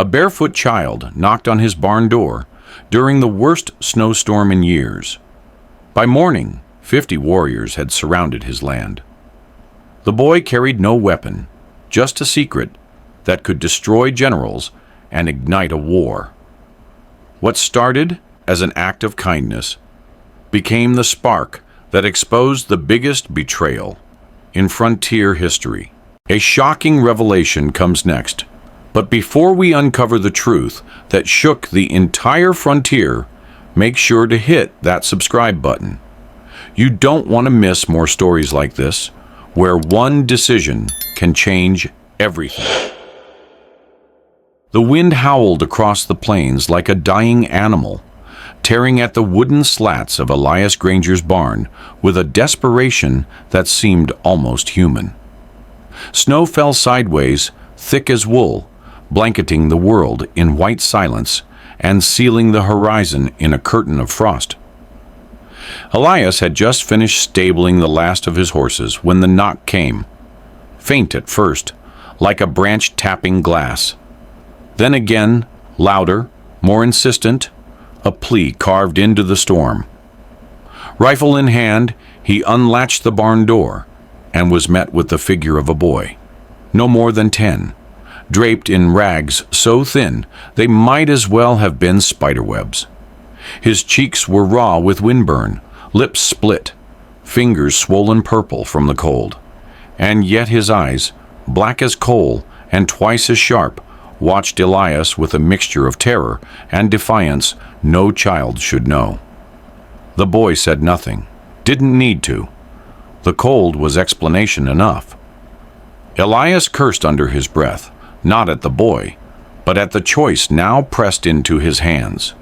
A barefoot child knocked on his barn door during the worst snowstorm in years. By morning, 50 warriors had surrounded his land. The boy carried no weapon, just a secret that could destroy generals and ignite a war. What started as an act of kindness became the spark that exposed the biggest betrayal in frontier history. A shocking revelation comes next, but before we uncover the truth that shook the entire frontier, make sure to hit that subscribe button. You don't want to miss more stories like this, where one decision can change everything. The wind howled across the plains like a dying animal, tearing at the wooden slats of Elias Granger's barn with a desperation that seemed almost human. Snow fell sideways, thick as wool, blanketing the world in white silence and sealing the horizon in a curtain of frost. Elias had just finished stabling the last of his horses when the knock came, faint at first, like a branch tapping glass. Then again, louder, more insistent, a plea carved into the storm. Rifle in hand, he unlatched the barn door and was met with the figure of a boy, no more than 10, draped in rags so thin they might as well have been spiderwebs. His cheeks were raw with windburn, lips split, fingers swollen purple from the cold, and yet his eyes, black as coal and twice as sharp, watched Elias with a mixture of terror and defiance no child should know. The boy said nothing, didn't need to. The cold was explanation enough. Elias cursed under his breath, not at the boy, but at the choice now pressed into his hands.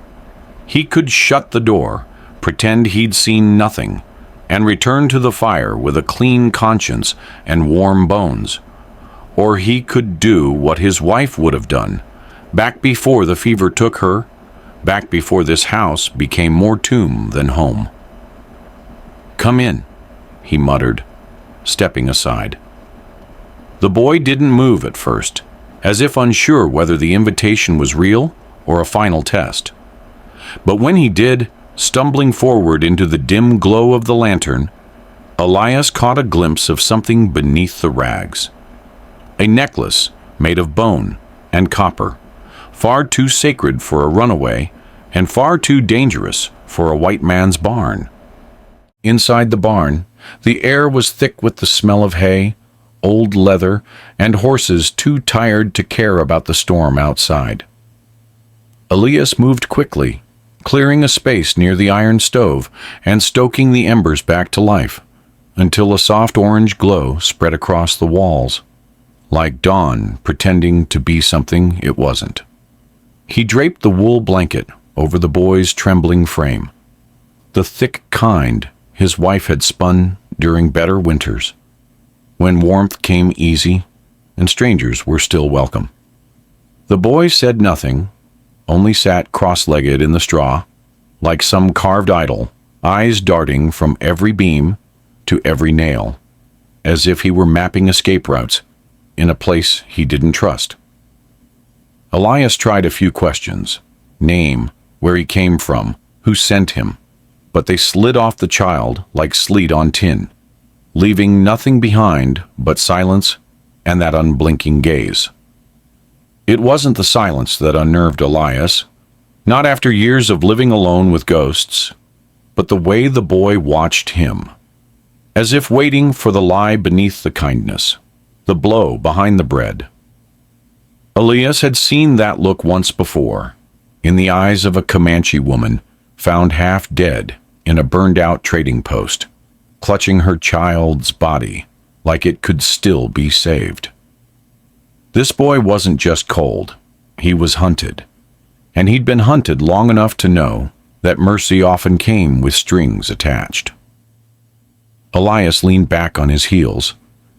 He could shut the door, pretend he'd seen nothing, and return to the fire with a clean conscience and warm bones. Or he could do what his wife would have done, back before the fever took her, back before this house became more tomb than home. "Come in," he muttered, stepping aside. The boy didn't move at first, as if unsure whether the invitation was real or a final test. But when he did, stumbling forward into the dim glow of the lantern, Elias caught a glimpse of something beneath the rags. A necklace made of bone and copper, far too sacred for a runaway and far too dangerous for a white man's barn. Inside the barn, the air was thick with the smell of hay, old leather, and horses too tired to care about the storm outside. Elias moved quickly, clearing a space near the iron stove and stoking the embers back to life, until a soft orange glow spread across the walls, like dawn pretending to be something it wasn't. He draped the wool blanket over the boy's trembling frame, the thick kind his wife had spun during better winters, when warmth came easy and strangers were still welcome. The boy said nothing, only sat cross-legged in the straw, like some carved idol, eyes darting from every beam to every nail, as if he were mapping escape routes in a place he didn't trust. Elias tried a few questions: name, where he came from, who sent him, but they slid off the child like sleet on tin, leaving nothing behind but silence and that unblinking gaze. It wasn't the silence that unnerved Elias, not after years of living alone with ghosts, but the way the boy watched him, as if waiting for the lie beneath the kindness, the blow behind the bread. Elias had seen that look once before, in the eyes of a Comanche woman found half dead in a burned-out trading post, clutching her child's body like it could still be saved. This boy wasn't just cold, he was hunted, and he'd been hunted long enough to know that mercy often came with strings attached. Elias leaned back on his heels,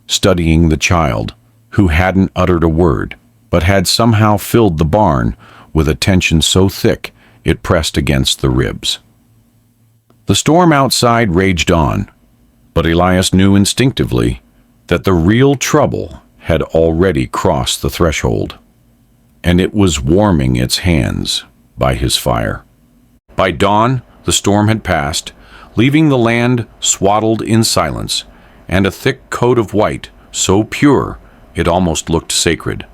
studying the child, who hadn't uttered a word, but had somehow filled the barn with a tension so thick it pressed against the ribs. The storm outside raged on, but Elias knew instinctively that the real trouble had already crossed the threshold. and it was warming its hands by his fire. By dawn, the storm had passed, leaving the land swaddled in silence and a thick coat of white so pure it almost looked sacred.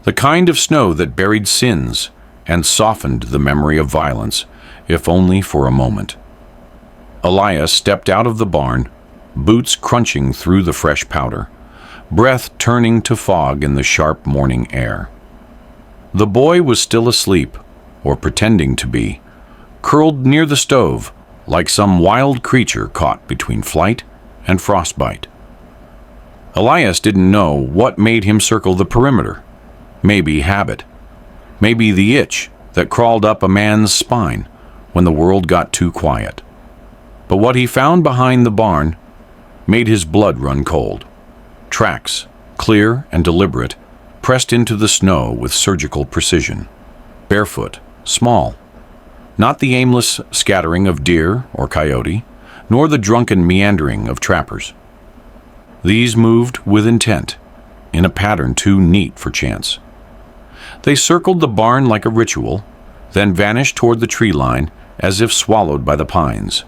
The kind of snow that buried sins and softened the memory of violence, if only for a moment. Elias stepped out of the barn, boots crunching through the fresh powder, breath turning to fog in the sharp morning air. The boy was still asleep, or pretending to be, curled near the stove like some wild creature caught between flight and frostbite. Elias didn't know what made him circle the perimeter. Maybe habit. Maybe the itch that crawled up a man's spine when the world got too quiet. But what he found behind the barn made his blood run cold. Tracks, clear and deliberate, pressed into the snow with surgical precision. Barefoot, small. Not the aimless scattering of deer or coyote, nor the drunken meandering of trappers. These moved with intent, in a pattern too neat for chance. They circled the barn like a ritual, then vanished toward the tree line as if swallowed by the pines.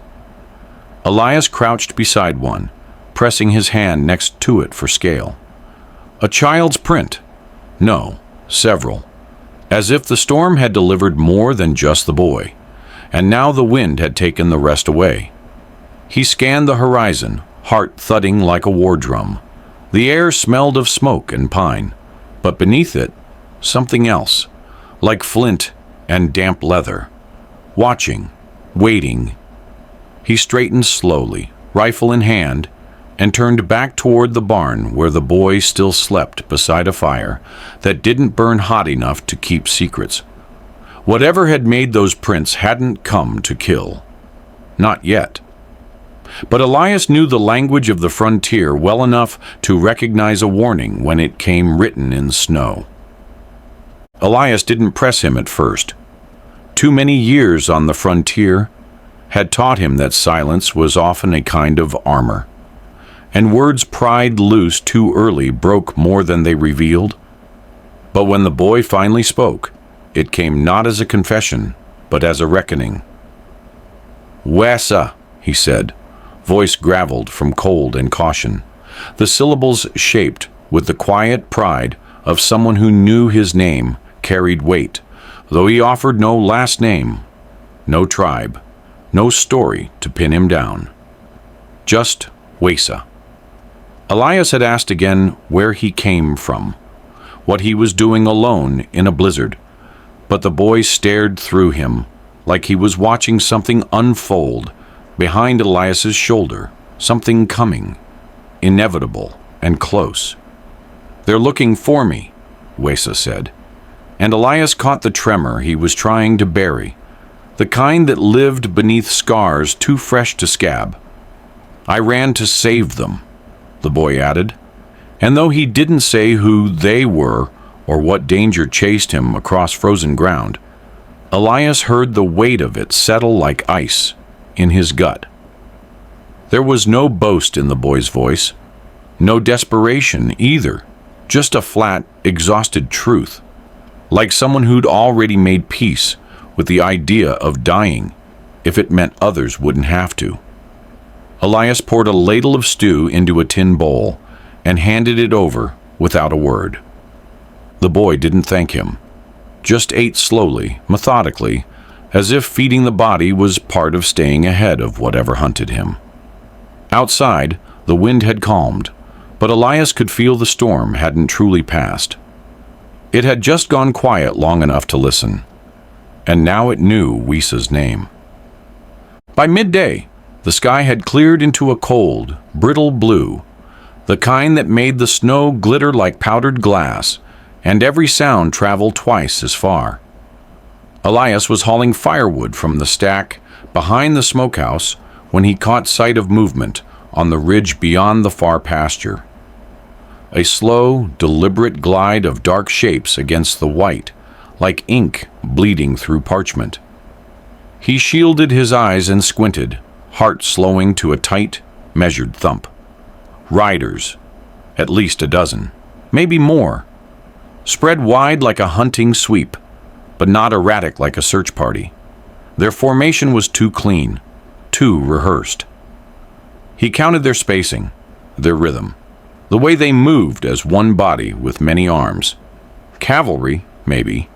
Elias crouched beside one, pressing his hand next to it for scale. A child's print. No, several. As if the storm had delivered more than just the boy, and now the wind had taken the rest away. He scanned the horizon, heart thudding like a war drum. The air smelled of smoke and pine, but beneath it, something else, like flint and damp leather. Watching, waiting. He straightened slowly, rifle in hand, and turned back toward the barn where the boy still slept beside a fire that didn't burn hot enough to keep secrets. Whatever had made those prints hadn't come to kill. Not yet. But Elias knew the language of the frontier well enough to recognize a warning when it came written in snow. Elias didn't press him at first. Too many years on the frontier had taught him that silence was often a kind of armor, and words pried loose too early broke more than they revealed. But when the boy finally spoke, it came not as a confession, but as a reckoning. "Wessa," he said, voice graveled from cold and caution, the syllables shaped with the quiet pride of someone who knew his name carried weight, though he offered no last name, no tribe, no story to pin him down. Just Wessa. Elias had asked again where he came from, what he was doing alone in a blizzard, but the boy stared through him like he was watching something unfold behind Elias's shoulder, something coming, inevitable and close. "They're looking for me," Wessa said, and Elias caught the tremor he was trying to bury, the kind that lived beneath scars too fresh to scab. "I ran to save them," the boy added, and though he didn't say who they were or what danger chased him across frozen ground, Elias heard the weight of it settle like ice in his gut. There was no boast in the boy's voice, no desperation either, just a flat, exhausted truth, like someone who'd already made peace with the idea of dying if it meant others wouldn't have to. Elias poured a ladle of stew into a tin bowl and handed it over without a word. The boy didn't thank him, just ate slowly, methodically, as if feeding the body was part of staying ahead of whatever hunted him. Outside, the wind had calmed, but Elias could feel the storm hadn't truly passed. It had just gone quiet long enough to listen, and now it knew Wessa's name. By midday, the sky had cleared into a cold, brittle blue, the kind that made the snow glitter like powdered glass, and every sound traveled twice as far. Elias was hauling firewood from the stack behind the smokehouse when he caught sight of movement on the ridge beyond the far pasture. A slow, deliberate glide of dark shapes against the white, like ink bleeding through parchment. He shielded his eyes and squinted, heart slowing to a tight, measured thump. Riders, at least a dozen, maybe more. spread wide like a hunting sweep, but not erratic like a search party. Their formation was too clean, too rehearsed. He counted their spacing, their rhythm, the way they moved as one body with many arms. Cavalry, maybe,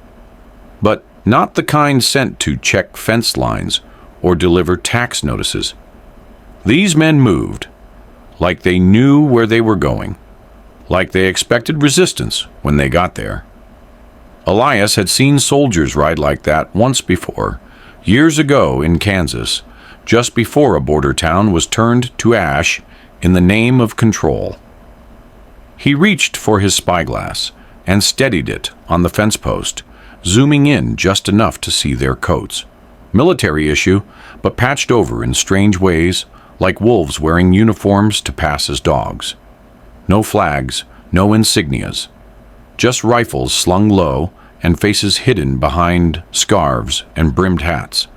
but not the kind sent to check fence lines or deliver tax notices. These men moved like they knew where they were going, like they expected resistance when they got there. Elias had seen soldiers ride like that once before, years ago in Kansas, just before a border town was turned to ash in the name of control. He reached for his spyglass and steadied it on the fence post, zooming in just enough to see their coats. Military issue, but patched over in strange ways, like wolves wearing uniforms to pass as dogs. No flags, no insignias, just rifles slung low and faces hidden behind scarves and brimmed hats.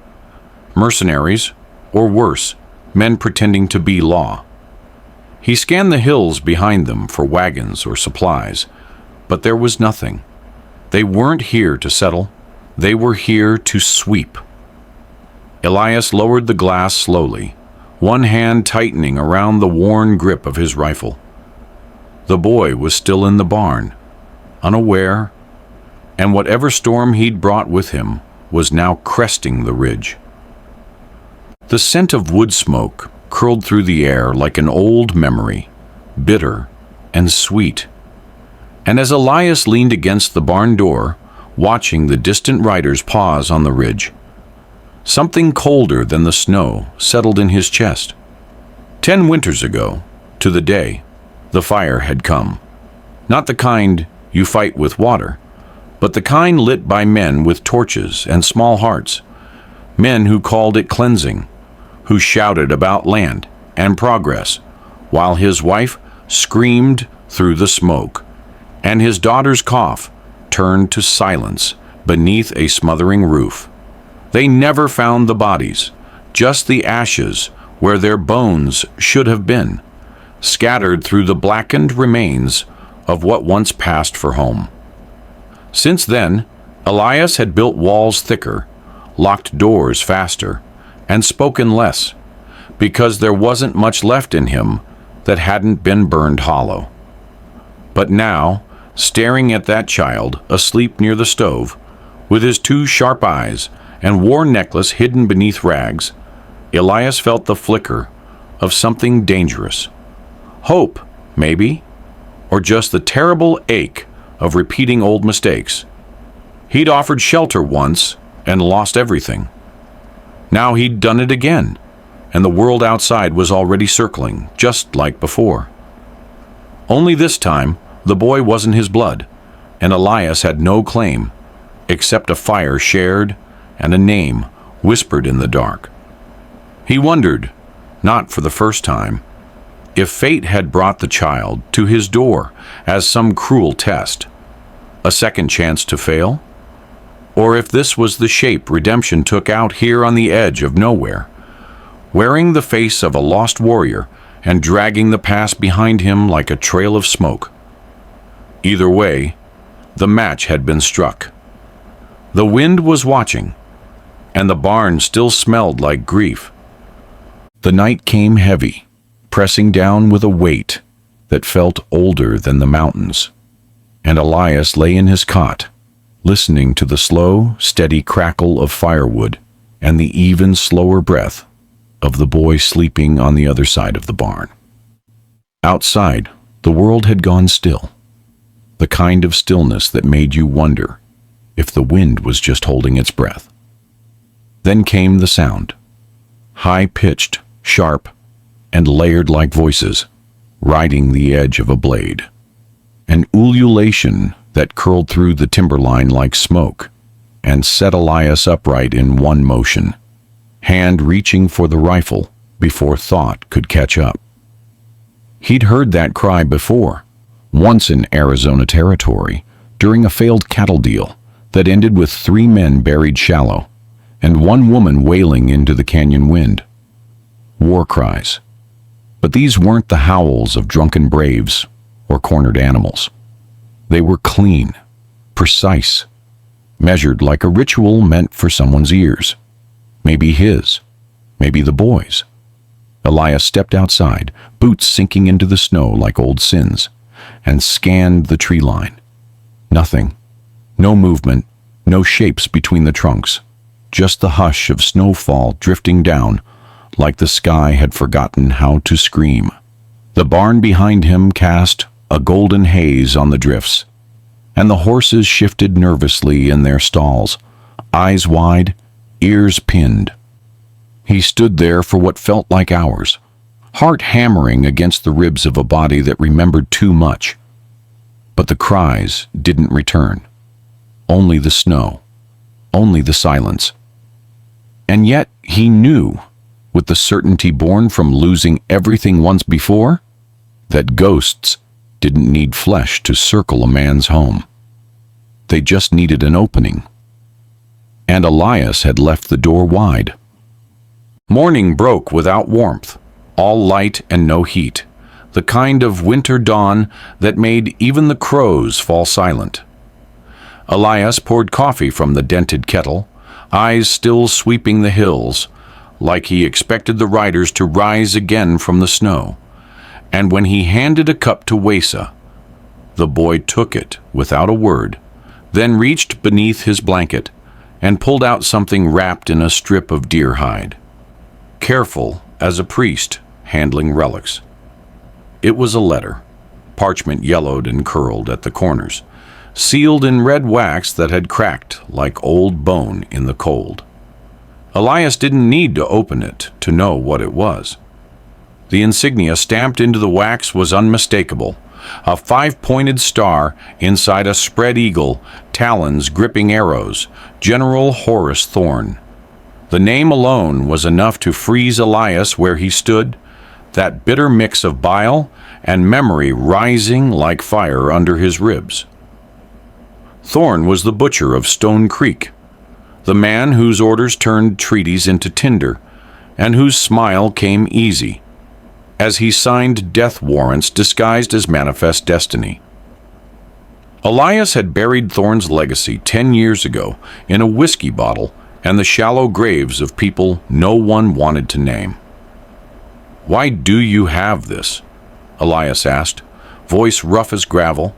Mercenaries, or worse, men pretending to be law. He scanned the hills behind them for wagons or supplies, but there was nothing. They weren't here to settle. They were here to sweep. Elias lowered the glass slowly, one hand tightening around the worn grip of his rifle. The boy was still in the barn, unaware, and whatever storm he'd brought with him was now cresting the ridge. The scent of wood smoke curled through the air like an old memory, bitter and sweet. And as Elias leaned against the barn door, watching the distant riders pause on the ridge, something colder than the snow settled in his chest. 10 winters ago, to the day, the fire had come. Not the kind you fight with water, but the kind lit by men with torches and small hearts, men who called it cleansing, who shouted about land and progress, while his wife screamed through the smoke, and his daughter's cough turned to silence beneath a smothering roof. They never found the bodies, just the ashes where their bones should have been, scattered through the blackened remains of what once passed for home. Since then, Elias had built walls thicker, locked doors faster, and spoken less, because there wasn't much left in him that hadn't been burned hollow. But now, staring at that child asleep near the stove, with his 2 sharp eyes and worn necklace hidden beneath rags, Elias felt the flicker of something dangerous. Hope, maybe, or just the terrible ache of repeating old mistakes. He'd offered shelter once and lost everything. Now he'd done it again, and the world outside was already circling, just like before. Only this time, the boy wasn't his blood, and Elias had no claim, except a fire shared and a name whispered in the dark. He wondered, not for the first time, if fate had brought the child to his door as some cruel test, a second chance to fail, or if this was the shape redemption took out here on the edge of nowhere, wearing the face of a lost warrior and dragging the past behind him like a trail of smoke. Either way, the match had been struck. The wind was watching, and the barn still smelled like grief. The night came heavy, pressing down with a weight that felt older than the mountains, and Elias lay in his cot, listening to the slow, steady crackle of firewood and the even slower breath of the boy sleeping on the other side of the barn. Outside, the world had gone still, the kind of stillness that made you wonder if the wind was just holding its breath. Then came the sound, high-pitched, sharp, and layered like voices, riding the edge of a blade. An ululation that curled through the timberline like smoke and set Elias upright in one motion, hand reaching for the rifle before thought could catch up. He'd heard that cry before, once in Arizona territory, during a failed cattle deal that ended with 3 men buried shallow and 1 woman wailing into the canyon wind. War cries. But these weren't the howls of drunken braves or cornered animals. They were clean, precise, measured like a ritual meant for someone's ears. Maybe his, maybe the boy's. Elias stepped outside, boots sinking into the snow like old sins, and scanned the tree line. Nothing. No movement, no shapes between the trunks. Just the hush of snowfall drifting down, like the sky had forgotten how to scream. The barn behind him cast a golden haze on the drifts, and the horses shifted nervously in their stalls, eyes wide, ears pinned. He stood there for what felt like hours, heart hammering against the ribs of a body that remembered too much. But the cries didn't return. Only the snow, only the silence. And yet he knew, with the certainty born from losing everything once before, that ghosts didn't need flesh to circle a man's home. They just needed an opening. And Elias had left the door wide. Morning broke without warmth, all light and no heat, the kind of winter dawn that made even the crows fall silent. Elias poured coffee from the dented kettle, eyes still sweeping the hills, like he expected the riders to rise again from the snow. And when he handed a cup to Wesa, the boy took it without a word, then reached beneath his blanket and pulled out something wrapped in a strip of deer hide. Careful as a priest handling relics. It was a letter, parchment yellowed and curled at the corners, sealed in red wax that had cracked like old bone in the cold. Elias didn't need to open it to know what it was. The insignia stamped into the wax was unmistakable, a five-pointed star inside a spread eagle, talons gripping arrows, General Horace Thorn. The name alone was enough to freeze Elias where he stood, that bitter mix of bile and memory rising like fire under his ribs. Thorn was the butcher of Stone Creek, the man whose orders turned treaties into tinder, and whose smile came easy, as he signed death warrants disguised as manifest destiny. Elias had buried Thorn's legacy 10 years ago in a whiskey bottle and the shallow graves of people no one wanted to name. "Why do you have this?" Elias asked, voice rough as gravel,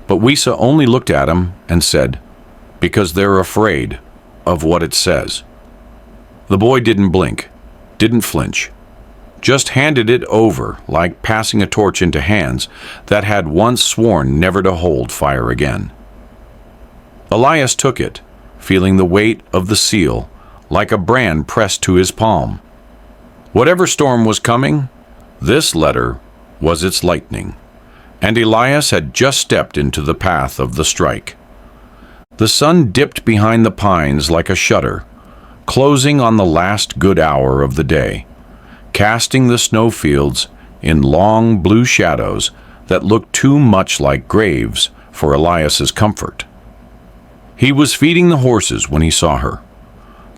but Wesa only looked at him and said, "Because they're afraid of what it says." The boy didn't blink, didn't flinch, just handed it over like passing a torch into hands that had once sworn never to hold fire again. Elias took it, feeling the weight of the seal like a brand pressed to his palm. Whatever storm was coming, this letter was its lightning, and Elias had just stepped into the path of the strike. The sun dipped behind the pines like a shutter, closing on the last good hour of the day, casting the snowfields in long blue shadows that looked too much like graves for Elias's comfort. He was feeding the horses when he saw her.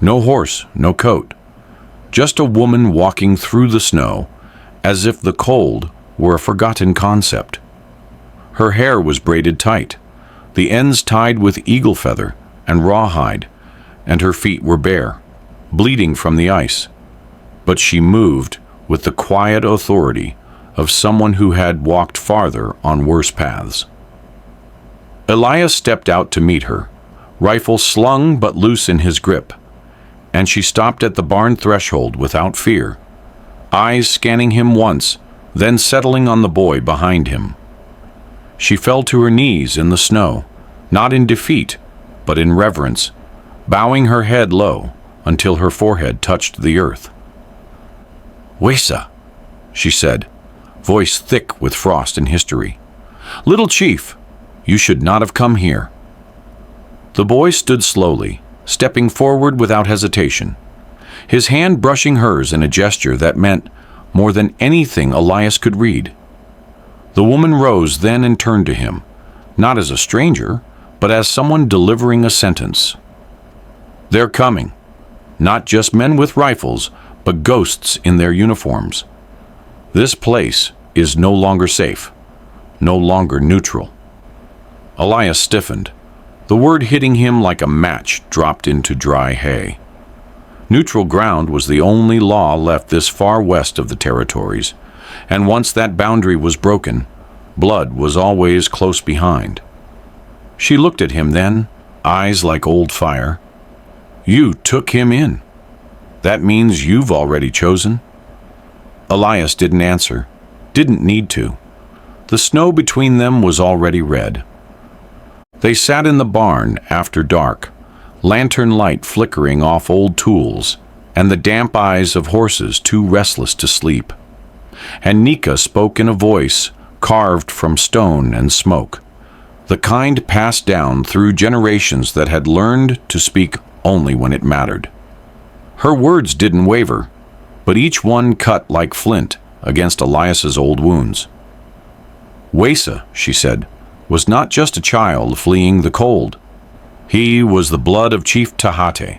No horse, no coat, just a woman walking through the snow as if the cold were a forgotten concept. Her hair was braided tight, the ends tied with eagle feather and rawhide, and her feet were bare, bleeding from the ice. But she moved with the quiet authority of someone who had walked farther on worse paths. Elias stepped out to meet her, rifle slung but loose in his grip, and she stopped at the barn threshold without fear, eyes scanning him once, then settling on the boy behind him. She fell to her knees in the snow, not in defeat, but in reverence, bowing her head low until her forehead touched the earth. "Wesa," she said, voice thick with frost and history. "Little chief, you should not have come here." The boy stood slowly, stepping forward without hesitation, his hand brushing hers in a gesture that meant more than anything Elias could read. The woman rose then and turned to him, not as a stranger, but as someone delivering a sentence. "They're coming. Not just men with rifles, but ghosts in their uniforms. This place is no longer safe, no longer neutral." Elias stiffened, the word hitting him like a match dropped into dry hay. Neutral ground was the only law left this far west of the territories, and once that boundary was broken, blood was always close behind. She looked at him then, eyes like old fire. "You took him in. That means you've already chosen?" Elias didn't answer, didn't need to. The snow between them was already red. They sat in the barn after dark, lantern light flickering off old tools, and the damp eyes of horses too restless to sleep. And Nika spoke in a voice carved from stone and smoke, the kind passed down through generations that had learned to speak only when it mattered. Her words didn't waver, but each one cut like flint against Elias's old wounds. "Wesa," she said, "was not just a child fleeing the cold. He was the blood of Chief Tahate,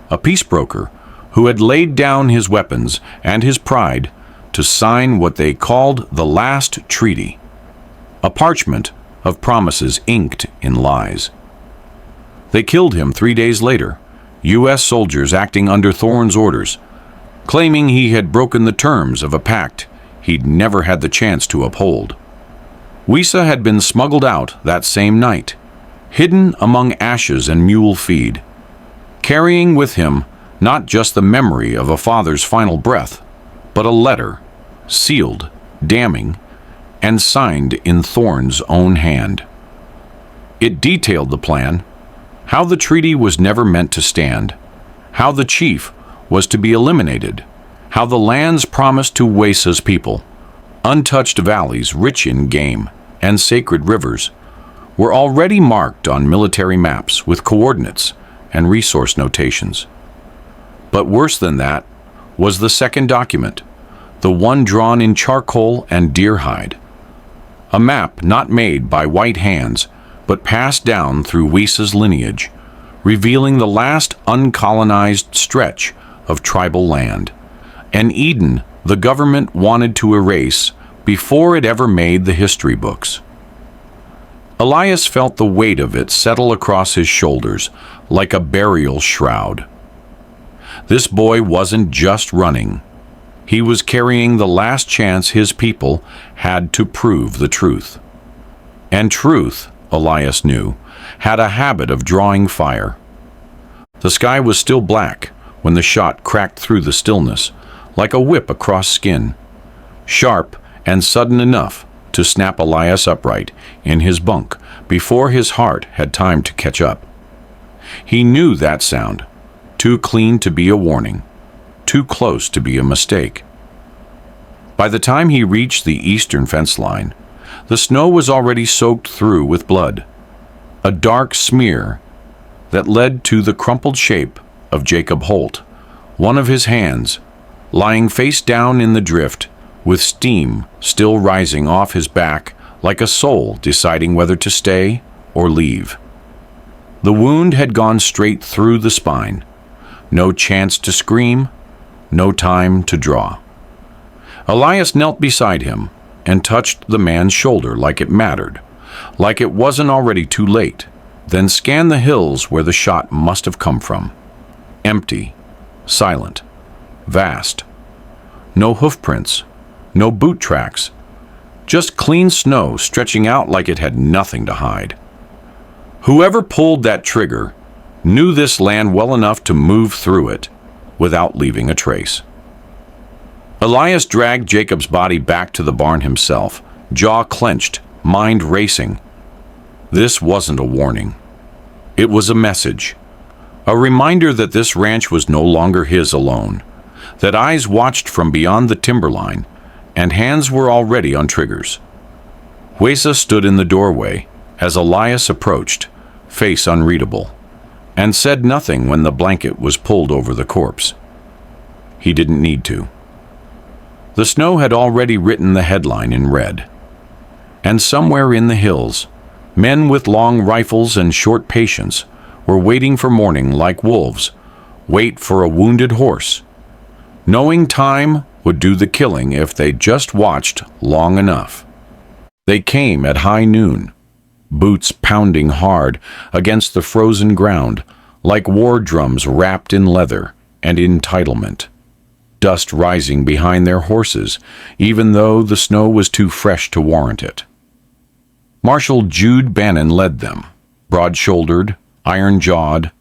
a peace broker who had laid down his weapons and his pride to sign what they called the last treaty, a parchment of promises inked in lies. They killed him 3 days later, U.S. soldiers acting under Thorne's orders, claiming he had broken the terms of a pact he'd never had the chance to uphold. Wesa had been smuggled out that same night, hidden among ashes and mule feed, carrying with him not just the memory of a father's final breath, but a letter, sealed, damning, and signed in Thorne's own hand. It detailed the plan, how the treaty was never meant to stand, how the chief was to be eliminated, how the lands promised to Wesa's people, untouched valleys rich in game, and sacred rivers, were already marked on military maps with coordinates and resource notations. But worse than that was the second document, the one drawn in charcoal and deer hide. A map not made by white hands, but passed down through Wesa's lineage, revealing the last uncolonized stretch of tribal land, an Eden the government wanted to erase before it ever made the history books. Elias felt the weight of it settle across his shoulders like a burial shroud. This boy wasn't just running. He was carrying the last chance his people had to prove the truth. And truth, Elias knew, had a habit of drawing fire. The sky was still black when the shot cracked through the stillness, like a whip across skin, sharp and sudden enough to snap Elias upright in his bunk before his heart had time to catch up. He knew that sound, too clean to be a warning, too close to be a mistake. By the time he reached the eastern fence line, the snow was already soaked through with blood, a dark smear that led to the crumpled shape of Jacob Holt, one of his hands, lying face down in the drift, with steam still rising off his back like a soul deciding whether to stay or leave. The wound had gone straight through the spine. No chance to scream, no time to draw. Elias knelt beside him and touched the man's shoulder like it mattered, like it wasn't already too late, then scanned the hills where the shot must have come from. Empty, silent, vast. No hoofprints, no boot tracks, just clean snow stretching out like it had nothing to hide. Whoever pulled that trigger knew this land well enough to move through it without leaving a trace. Elias dragged Jacob's body back to the barn himself, jaw clenched, mind racing. This wasn't a warning. It was a message, a reminder that this ranch was no longer his alone, that eyes watched from beyond the timberline, and hands were already on triggers. Wesa stood in the doorway as Elias approached, face unreadable, and said nothing when the blanket was pulled over the corpse. He didn't need to. The snow had already written the headline in red. And somewhere in the hills, men with long rifles and short patience were waiting for morning like wolves wait for a wounded horse, knowing time would do the killing if they just watched long enough. They came at high noon, boots pounding hard against the frozen ground like war drums wrapped in leather and entitlement. Dust rising behind their horses, even though the snow was too fresh to warrant it. Marshal Jude Bannon led them, broad-shouldered, iron-jawed,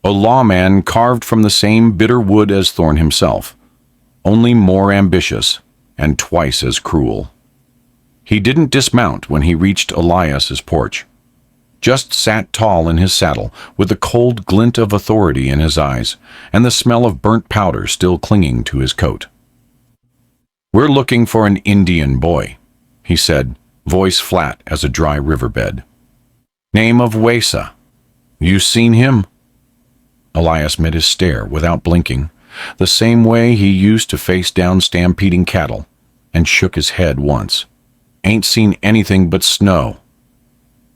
a lawman carved from the same bitter wood as Thorne himself, only more ambitious and twice as cruel. He didn't dismount when he reached Elias's porch, just sat tall in his saddle with the cold glint of authority in his eyes and the smell of burnt powder still clinging to his coat. "We're looking for an Indian boy," he said, voice flat as a dry riverbed. "Name of Wesa. You seen him?" Elias met his stare without blinking, the same way he used to face down stampeding cattle, and shook his head once. "Ain't seen anything but snow."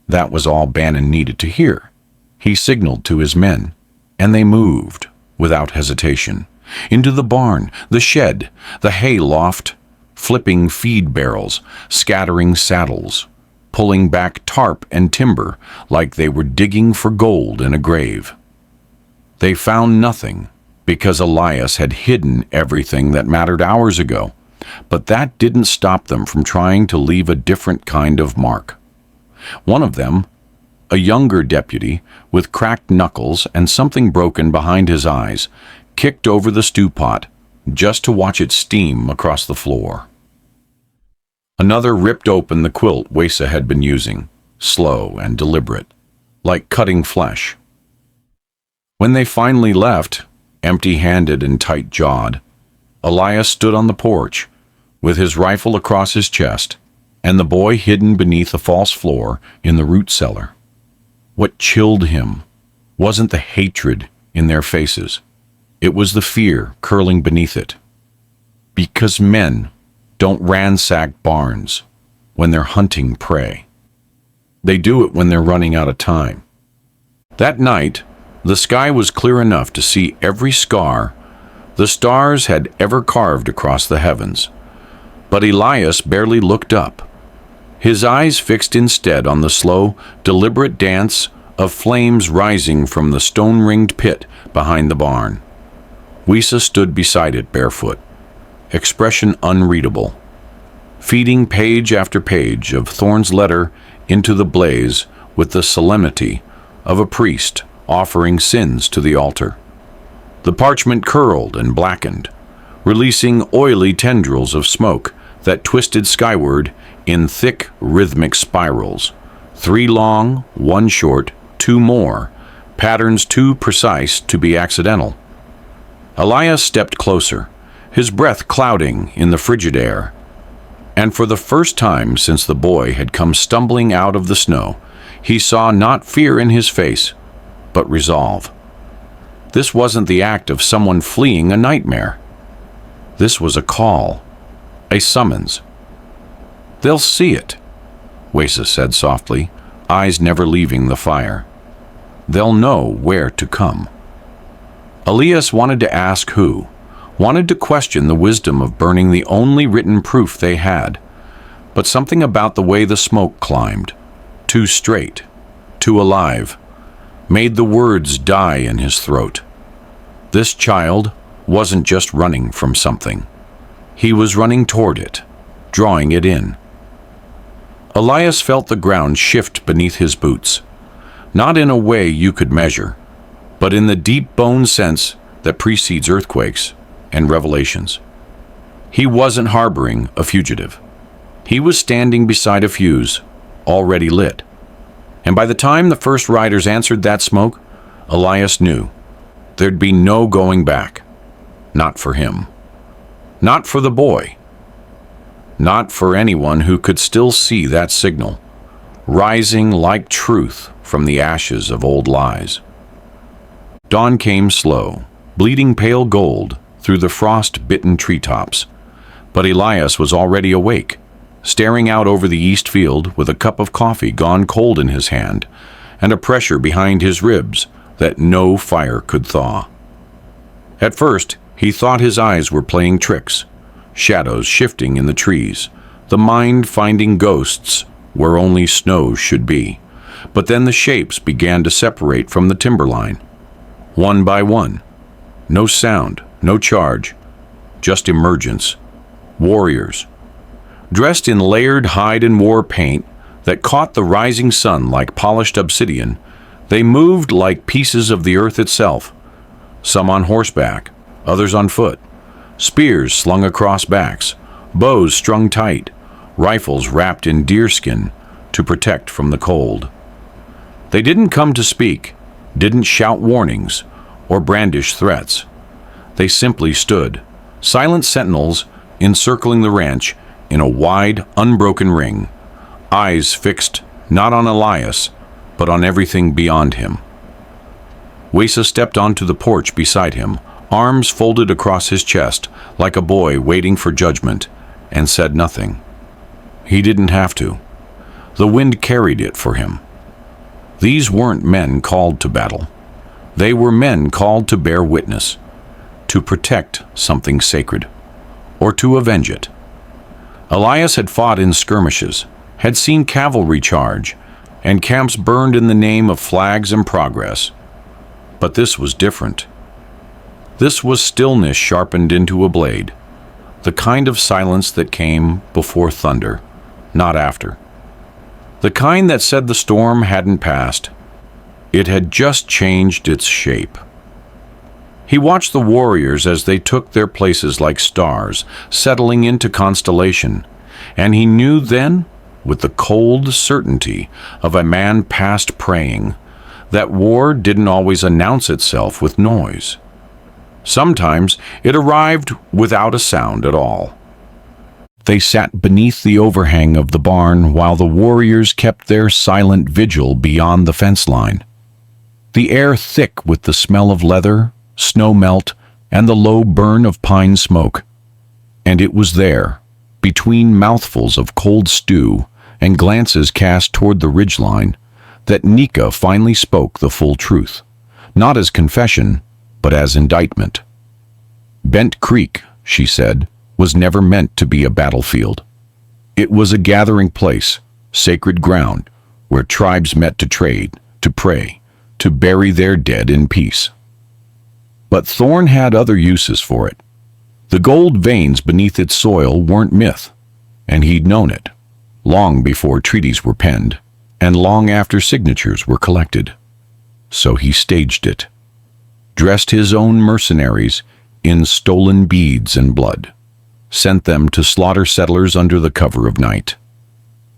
That was all Bannon needed to hear. He signaled to his men, and they moved, without hesitation, into the barn, the shed, the hay loft, flipping feed barrels, scattering saddles, pulling back tarp and timber like they were digging for gold in a grave. They found nothing because Elias had hidden everything that mattered hours ago, but that didn't stop them from trying to leave a different kind of mark. One of them, a younger deputy with cracked knuckles and something broken behind his eyes, kicked over the stew pot just to watch it steam across the floor. Another ripped open the quilt Wesa had been using, slow and deliberate, like cutting flesh. When they finally left, empty-handed and tight-jawed, Elias stood on the porch, with his rifle across his chest, and the boy hidden beneath a false floor in the root cellar. What chilled him wasn't the hatred in their faces. It was the fear curling beneath it. Because men don't ransack barns when they're hunting prey. They do it when they're running out of time. That night, the sky was clear enough to see every scar the stars had ever carved across the heavens. But Elias barely looked up, his eyes fixed instead on the slow, deliberate dance of flames rising from the stone-ringed pit behind the barn. Wesa stood beside it barefoot, expression unreadable, feeding page after page of Thorne's letter into the blaze with the solemnity of a priest offering sins to the altar. The parchment curled and blackened, releasing oily tendrils of smoke that twisted skyward in thick, rhythmic spirals, 3 long, 1 short, 2 more, patterns too precise to be accidental. Elias stepped closer, his breath clouding in the frigid air, and for the first time since the boy had come stumbling out of the snow, he saw not fear in his face, but resolve. This wasn't the act of someone fleeing a nightmare. This was a call, a summons. "They'll see it," Wesa said softly, eyes never leaving the fire. "They'll know where to come." Elias wanted to ask who, wanted to question the wisdom of burning the only written proof they had, but something about the way the smoke climbed, too straight, too alive, made the words die in his throat. This child wasn't just running from something. He was running toward it, drawing it in. Elias felt the ground shift beneath his boots, not in a way you could measure, but in the deep bone sense that precedes earthquakes and revelations. He wasn't harboring a fugitive. He was standing beside a fuse, already lit. And by the time the first riders answered that smoke, Elias knew there'd be no going back. Not for him. Not for the boy. Not for anyone who could still see that signal, rising like truth from the ashes of old lies. Dawn came slow, bleeding pale gold through the frost-bitten treetops, but Elias was already awake, staring out over the east field with a cup of coffee gone cold in his hand and a pressure behind his ribs that no fire could thaw. At first, he thought his eyes were playing tricks, shadows shifting in the trees, the mind finding ghosts where only snow should be, But then the shapes began to separate from the timberline, one by one. No sound, no charge, just emergence. Warriors, dressed in layered hide and war paint that caught the rising sun like polished obsidian. They moved like pieces of the earth itself, some on horseback, others on foot, spears slung across backs, bows strung tight, rifles wrapped in deerskin to protect from the cold. They didn't come to speak, didn't shout warnings or brandish threats. They simply stood, silent sentinels encircling the ranch in a wide, unbroken ring, eyes fixed not on Elias, but on everything beyond him. Wesa stepped onto the porch beside him, arms folded across his chest like a boy waiting for judgment, and said nothing. He didn't have to. The wind carried it for him. These weren't men called to battle. They were men called to bear witness, to protect something sacred, or to avenge it. Elias had fought in skirmishes, had seen cavalry charge, and camps burned in the name of flags and progress. But this was different. This was stillness sharpened into a blade, the kind of silence that came before thunder, not after. The kind that said the storm hadn't passed. It had just changed its shape. He watched the warriors as they took their places like stars, settling into constellation, and he knew then, with the cold certainty of a man past praying, that war didn't always announce itself with noise. Sometimes it arrived without a sound at all. They sat beneath the overhang of the barn while the warriors kept their silent vigil beyond the fence line. The air thick with the smell of leather, snow melt, and the low burn of pine smoke. And it was there, between mouthfuls of cold stew and glances cast toward the ridgeline, that Nika finally spoke the full truth, not as confession, but as indictment. Bent Creek, she said, was never meant to be a battlefield. It was a gathering place, sacred ground, where tribes met to trade, to pray, to bury their dead in peace. But Thorn had other uses for it. The gold veins beneath its soil weren't myth, and he'd known it, long before treaties were penned, and long after signatures were collected. So he staged it, dressed his own mercenaries in stolen beads and blood, sent them to slaughter settlers under the cover of night,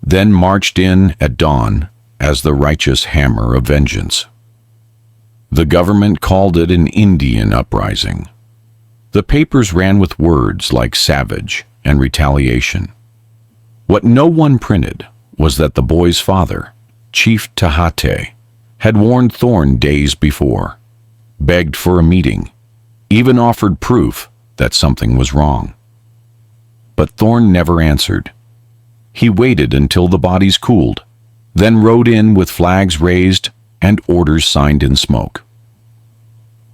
then marched in at dawn as the righteous hammer of vengeance. The government called it an Indian uprising. The papers ran with words like savage and retaliation. What no one printed was that the boy's father, Chief Tahate, had warned Thorn days before, begged for a meeting, even offered proof that something was wrong. But Thorn never answered. He waited until the bodies cooled, then rode in with flags raised and orders signed in smoke.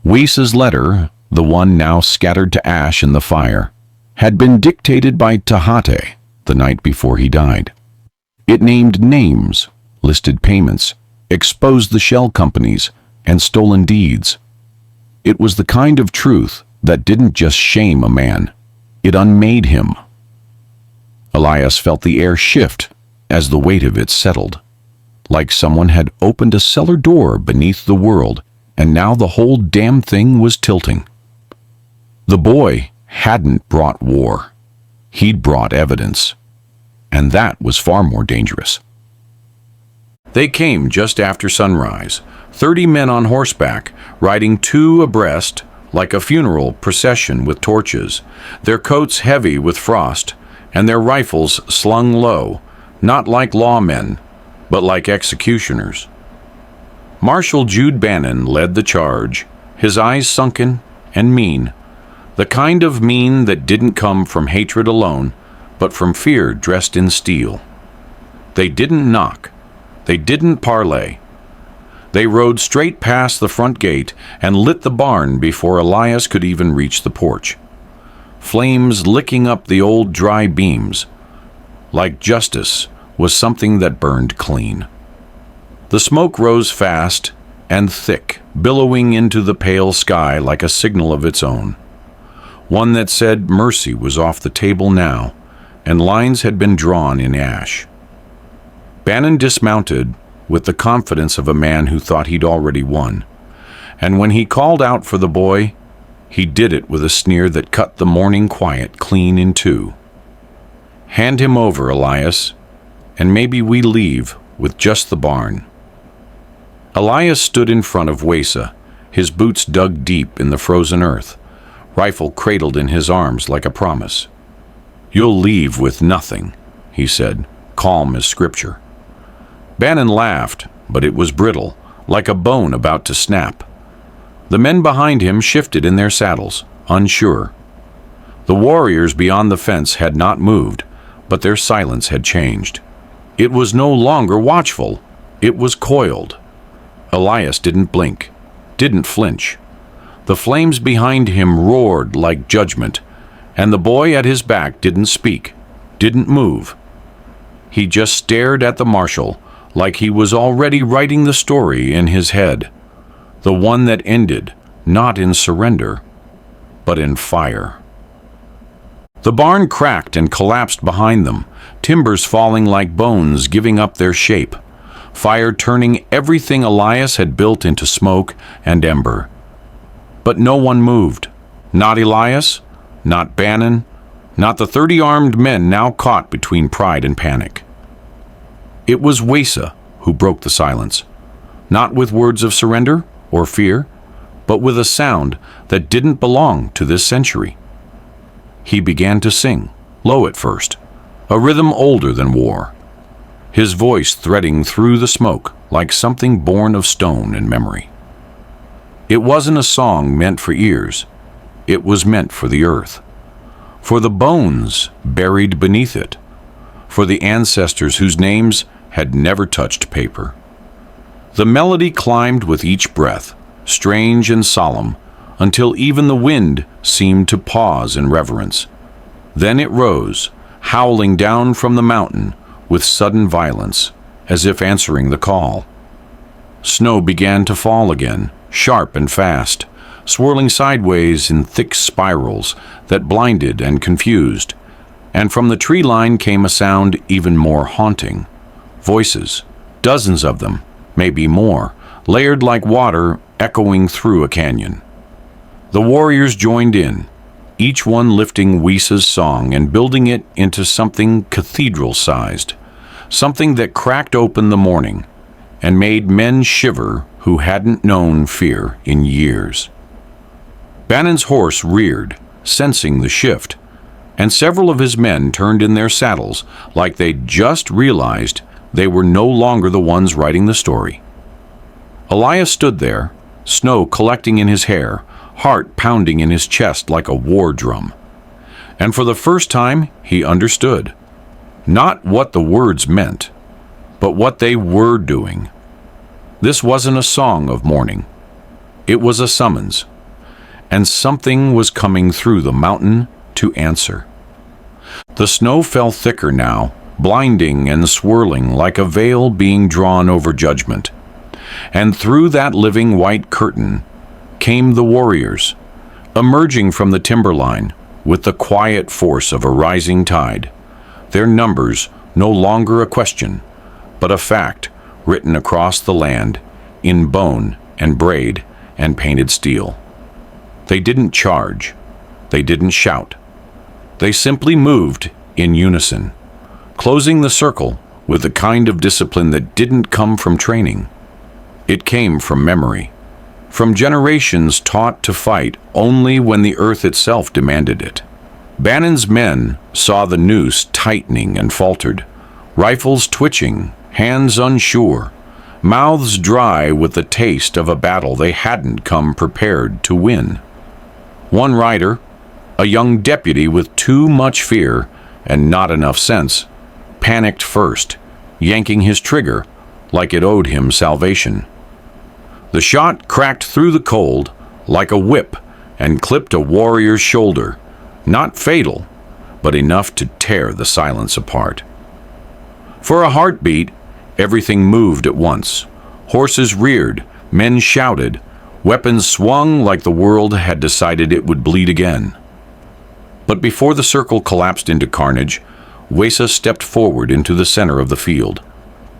Wesa's letter, the one now scattered to ash in the fire, had been dictated by Tahate the night before he died. It named names, listed payments, exposed the shell companies, and stolen deeds. It was the kind of truth that didn't just shame a man, it unmade him. Elias felt the air shift as the weight of it settled, like someone had opened a cellar door beneath the world, and now the whole damn thing was tilting. The boy hadn't brought war. He'd brought evidence, and that was far more dangerous. They came just after sunrise, 30 men on horseback, riding two abreast like a funeral procession with torches, their coats heavy with frost, and their rifles slung low, not like lawmen, but like executioners. Marshal Jude Bannon led the charge, his eyes sunken and mean, the kind of mean that didn't come from hatred alone, but from fear dressed in steel. They didn't knock. They didn't parley. They rode straight past the front gate and lit the barn before Elias could even reach the porch. Flames licking up the old dry beams. Like justice was something that burned clean. The smoke rose fast and thick, billowing into the pale sky like a signal of its own. One that said mercy was off the table now, and lines had been drawn in ash. Bannon dismounted with the confidence of a man who thought he'd already won, and when he called out for the boy, he did it with a sneer that cut the morning quiet clean in two. "Hand him over, Elias, and maybe we leave with just the barn." Elias stood in front of Wesa, his boots dug deep in the frozen earth, rifle cradled in his arms like a promise. "You'll leave with nothing," he said, calm as scripture. Bannon laughed, but it was brittle, like a bone about to snap. The men behind him shifted in their saddles, unsure. The warriors beyond the fence had not moved, but their silence had changed. It was no longer watchful, it was coiled. Elias didn't blink, didn't flinch. The flames behind him roared like judgment, and the boy at his back didn't speak, didn't move. He just stared at the marshal like he was already writing the story in his head, the one that ended not in surrender, but in fire. The barn cracked and collapsed behind them, timbers falling like bones, giving up their shape, fire turning everything Elias had built into smoke and ember. But no one moved. Not Elias, not Bannon, not the 30 armed men now caught between pride and panic. It was Wesa who broke the silence, not with words of surrender or fear, but with a sound that didn't belong to this century. He began to sing, low at first, a rhythm older than war, his voice threading through the smoke like something born of stone and memory. It wasn't a song meant for ears, it was meant for the earth, for the bones buried beneath it, for the ancestors whose names had never touched paper. The melody climbed with each breath, strange and solemn, until even the wind seemed to pause in reverence. Then it rose, howling down from the mountain with sudden violence, as if answering the call. Snow began to fall again, sharp and fast, swirling sideways in thick spirals that blinded and confused, and from the tree line came a sound even more haunting. Voices, dozens of them, maybe more, layered like water echoing through a canyon. The warriors joined in, each one lifting Wesa's song and building it into something cathedral-sized, something that cracked open the morning and made men shiver who hadn't known fear in years. Bannon's horse reared, sensing the shift, and several of his men turned in their saddles like they'd just realized they were no longer the ones writing the story. Elias stood there, snow collecting in his hair, heart pounding in his chest like a war drum. And for the first time, he understood. Not what the words meant, but what they were doing. This wasn't a song of mourning. It was a summons. And something was coming through the mountain to answer. The snow fell thicker now, blinding and swirling like a veil being drawn over judgment. And through that living white curtain came the warriors, emerging from the timberline with the quiet force of a rising tide, their numbers no longer a question, but a fact written across the land in bone and braid and painted steel. They didn't charge, they didn't shout, they simply moved in unison, closing the circle with the kind of discipline that didn't come from training. It came from memory, from generations taught to fight only when the earth itself demanded it. Bannon's men saw the noose tightening and faltered, rifles twitching, hands unsure, mouths dry with the taste of a battle they hadn't come prepared to win. One rider, a young deputy with too much fear and not enough sense, panicked first, yanking his trigger like it owed him salvation. The shot cracked through the cold like a whip and clipped a warrior's shoulder, not fatal, but enough to tear the silence apart. For a heartbeat, everything moved at once, Horses reared, men shouted, weapons swung like the world had decided it would bleed again. But before the circle collapsed into carnage, Wesa stepped forward into the center of the field,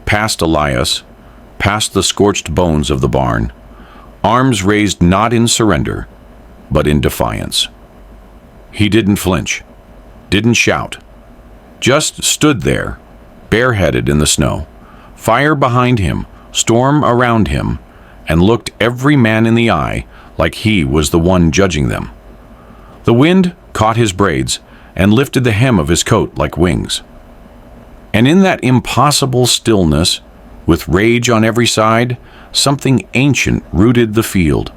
past Elias, past the scorched bones of the barn, arms raised not in surrender, but in defiance. He didn't flinch, didn't shout, just stood there, bareheaded in the snow, fire behind him, storm around him, and looked every man in the eye like he was the one judging them. The wind caught his braids and lifted the hem of his coat like wings. And in that impossible stillness, with rage on every side, something ancient rooted the field.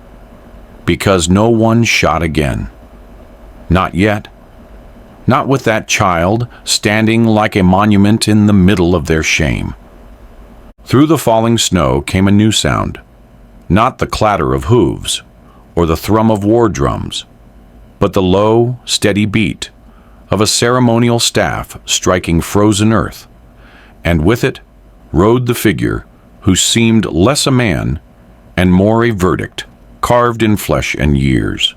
Because no one shot again. Not yet. Not with that child standing like a monument in the middle of their shame. Through the falling snow came a new sound. Not the clatter of hooves or the thrum of war drums, but the low, steady beat of a ceremonial staff striking frozen earth, and with it rode the figure who seemed less a man and more a verdict carved in flesh and years.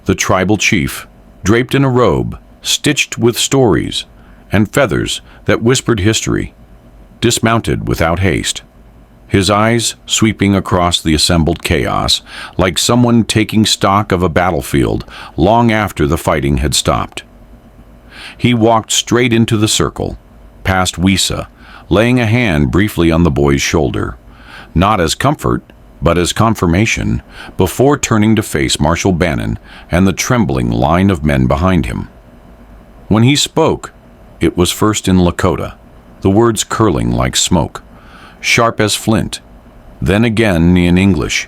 The tribal chief, draped in a robe stitched with stories and feathers that whispered history, dismounted without haste, his eyes sweeping across the assembled chaos like someone taking stock of a battlefield long after the fighting had stopped. He walked straight into the circle, past Wesa, laying a hand briefly on the boy's shoulder, not as comfort, but as confirmation, before turning to face Marshal Bannon and the trembling line of men behind him. When he spoke, it was first in Lakota, the words curling like smoke, sharp as flint, then again in English,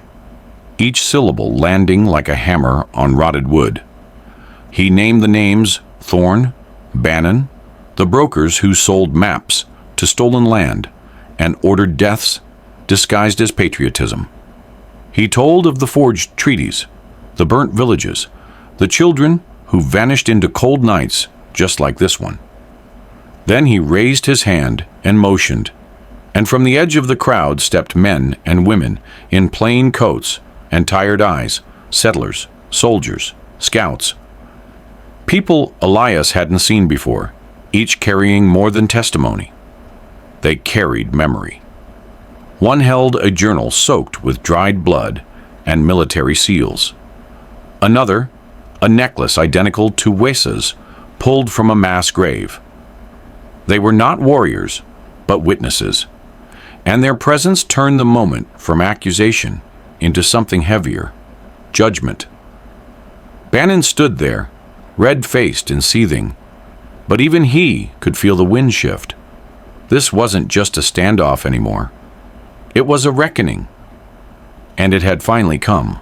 each syllable landing like a hammer on rotted wood. He named the names Thorne, Bannon, the brokers who sold maps to stolen land and ordered deaths disguised as patriotism. He told of the forged treaties, the burnt villages, the children who vanished into cold nights just like this one. Then he raised his hand and motioned, and from the edge of the crowd stepped men and women in plain coats and tired eyes, settlers, soldiers, scouts. People Elias hadn't seen before, each carrying more than testimony. They carried memory. One held a journal soaked with dried blood and military seals. Another, a necklace identical to Wesa's, pulled from a mass grave. They were not warriors, but witnesses, and their presence turned the moment from accusation into something heavier, judgment. Bannon stood there, red-faced and seething, but even he could feel the wind shift. This wasn't just a standoff anymore. It was a reckoning, and it had finally come.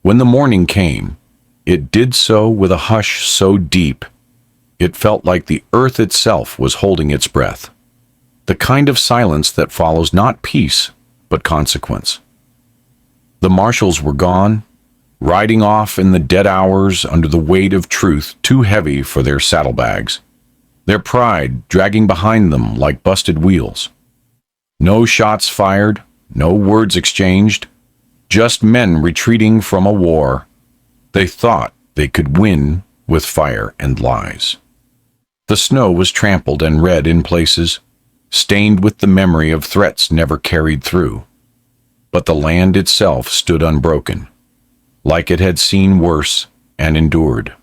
When the morning came, it did so with a hush so deep, it felt like the earth itself was holding its breath, the kind of silence that follows not peace, but consequence. The marshals were gone, riding off in the dead hours under the weight of truth too heavy for their saddlebags, their pride dragging behind them like busted wheels. No shots fired, no words exchanged, just men retreating from a war they thought they could win with fire and lies. The snow was trampled and red in places, stained with the memory of threats never carried through. But the land itself stood unbroken, like it had seen worse and endured.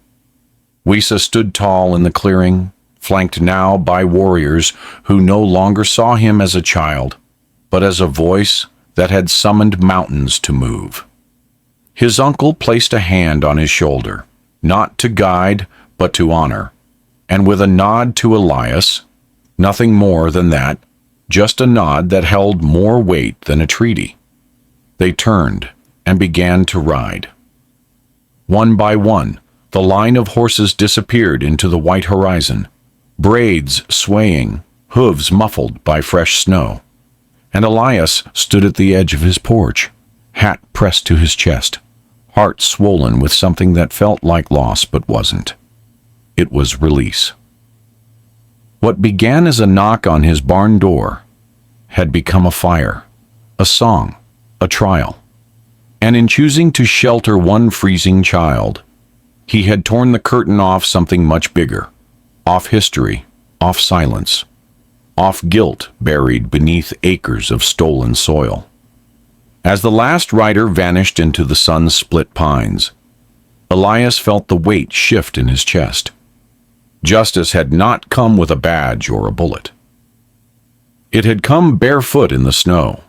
Wesa stood tall in the clearing, flanked now by warriors who no longer saw him as a child, but as a voice that had summoned mountains to move. His uncle placed a hand on his shoulder, not to guide, but to honor, and with a nod to Elias, nothing more than that, just a nod that held more weight than a treaty. They turned and began to ride. One by one, the line of horses disappeared into the white horizon, braids swaying, hooves muffled by fresh snow. And Elias stood at the edge of his porch, hat pressed to his chest, heart swollen with something that felt like loss but wasn't. It was release. What began as a knock on his barn door had become a fire, a song, a trial. And in choosing to shelter one freezing child, he had torn the curtain off something much bigger, off history, off silence, off guilt buried beneath acres of stolen soil. As the last rider vanished into the sun-split pines, Elias felt the weight shift in his chest. Justice had not come with a badge or a bullet. It had come barefoot in the snow,